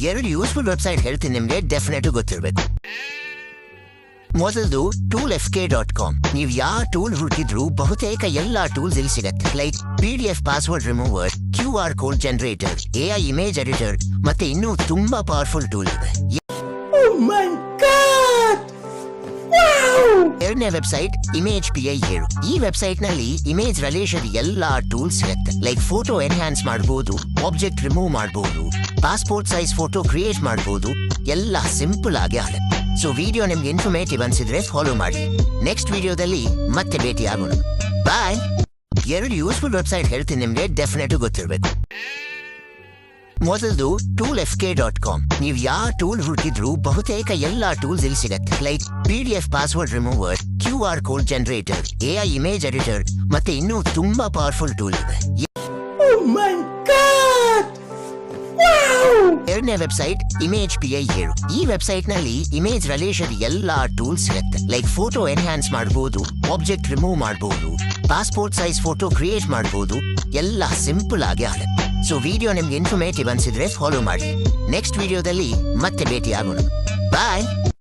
ಎರಡು useful website ಹೇಳ್ತೀನಿ ನಿಮಗೆ, ಡೆಫಿನೆಟ್ ಗೊತ್ತಿರಬೇಕು. ಮೊದಲದು toolfk.com. ನೀವು ಯಾವ ಟೂಲ್ ಹುಡುಕಿದ್ರು ಬಹುತೇಕ ಎಲ್ಲಾ ಟೂಲ್ಸ್ ಇಲ್ಲಿ ಸಿಗತ್ತೆ. Like PDF password remover, QR code generator, AI image editor ಮತ್ತೆ ಇನ್ನೂ ತುಂಬಾ ಪವರ್ಫುಲ್ ಟೂಲ್ ಇದೆ. ಎರಡನೇ ವೆಬ್ಸೈಟ್ ImagePI7. ಈ ವೆಬ್ಸೈಟ್ ನಲ್ಲಿ ಇಮೇಜ್ ರಿಲೇಷನ್ ಎಲ್ಲಾ ಟೂಲ್ಸ್ ಸಿಗುತ್ತೆ. ಲೈಕ್ ಫೋಟೋ ಎನ್ಹಾನ್ಸ್ ಮಾಡಬಹುದು, ಆಬ್ಜೆಕ್ಟ್ ರಿಮೂವ್ ಮಾಡಬಹುದು, ಪಾಸ್ಪೋರ್ಟ್ ಸೈಜ್ ಫೋಟೋ ಕ್ರಿಯೇಟ್ ಮಾಡಬಹುದು, ಎಲ್ಲ ಸಿಂಪಲ್ ಆಗಿ ಆಗುತ್ತೆ. ಸೊ ವಿಡಿಯೋ ನಿಮ್ಗೆ ಇನ್ಫಾರ್ಮೇಟಿವ್ ಅನ್ಸಿದ್ರೆ ಫಾಲೋ ಮಾಡಿ. ನೆಕ್ಸ್ಟ್ ವಿಡಿಯೋದಲ್ಲಿ ಮತ್ತೆ ಭೇಟಿ ಆಗೋಣ. ಬಾಯ್. ಎರಡು ಯೂಸ್ಫುಲ್ ವೆಬ್ಸೈಟ್ ಹೇಳ್ತೀನಿ ನಿಮ್ಗೆ, ಡೆಫಿನೆಟ್ ಗೊತ್ತಿರಬೇಕು. ಮೊದಲದು toolfk.com. ನೀವು ಯಾವ ಟೂಲ್ ಹುಡುಕಿದ್ರು ಬಹುತೇಕ ಎಲ್ಲಾ ಟೂಲ್ಸ್ ಇಲ್ಲಿ ಸಿಗತ್ತೆ. Like PDF password remover, QR code generator, AI image editor ಮತ್ತೆ ಇನ್ನೂ ತುಂಬಾ ಪವರ್ಫುಲ್ ಟೂಲ್ ಇದೆ. ಎರಡನೇ ವೆಬ್ಸೈಟ್ ImagePI7. ಈ ವೆಬ್ಸೈಟ್ ನಲ್ಲಿ ಇಮೇಜ್ ರಿಲೇಷನ್ ಎಲ್ಲಾ ಟೂಲ್ಸ್ ಸಿಗುತ್ತೆ. ಲೈಕ್ ಫೋಟೋ ಎನ್ಹಾನ್ಸ್ ಮಾಡಬಹುದು, ಆಬ್ಜೆಕ್ಟ್ ರಿಮೂವ್ ಮಾಡಬಹುದು, ಪಾಸ್ಪೋರ್ಟ್ ಸೈಜ್ ಫೋಟೋ ಕ್ರಿಯೇಟ್ ಮಾಡಬಹುದು, ಎಲ್ಲ ಸಿಂಪಲ್ ಆಗಿ ಆಗುತ್ತೆ. ಸೊ ವಿಡಿಯೋ ನಿಮ್ಗೆ ಇನ್ಫಾರ್ಮೇಟಿವ್ ಅನ್ಸಿದ್ರೆ ಫಾಲೋ ಮಾಡಿ. ನೆಕ್ಸ್ಟ್ ವಿಡಿಯೋದಲ್ಲಿ ಮತ್ತೆ ಭೇಟಿ ಆಗೋಣ. ಬಾಯ್.